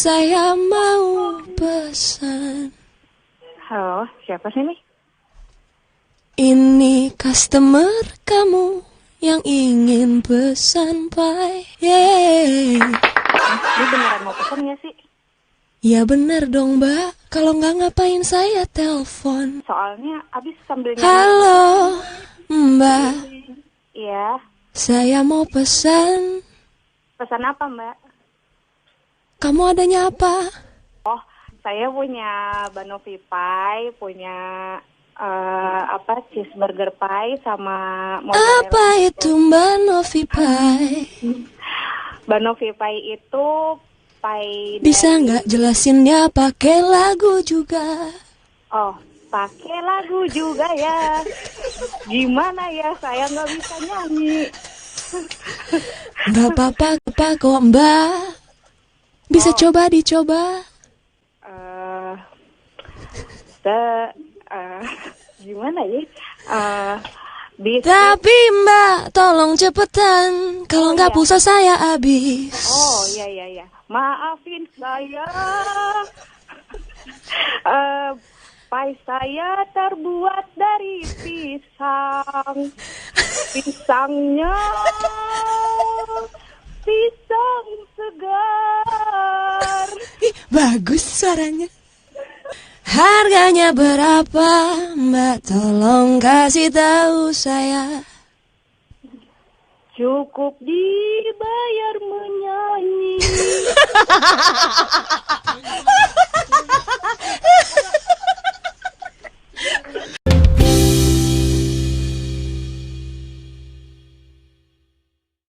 Saya mau pesan. Halo, siapa sih nih? Ini customer kamu yang ingin pesan pie. Yeay. Ini beneran mau pesan gak sih? Ya bener dong mbak. Kalau nggak ngapain saya telepon. Soalnya abis sambil nyanyi. Halo mbak, Iya, saya mau pesan. pesan apa mbak? Kamu adanya apa? Oh, saya punya banoffee pie, punya cheeseburger pie sama mozzarella. Apa itu mbak Novi Pie? Banoffee pie itu pie Bisa dari... nggak jelasinnya pakai lagu juga? Oh, pakai lagu juga ya. Gimana ya, saya nggak bisa nyanyi. Nggak apa-apa kok mbak. Bisa coba dicoba. Gimana ya? Bisa. Tapi mbak, tolong cepetan. Kalau nggak pulsa saya habis. Oh iya. Maafin saya. Pie saya terbuat dari pisang. Pisangnya pisang segar. Bagus suaranya. Harganya berapa mbak? Tolong kasih tahu saya. Cukup dibayar menyanyi.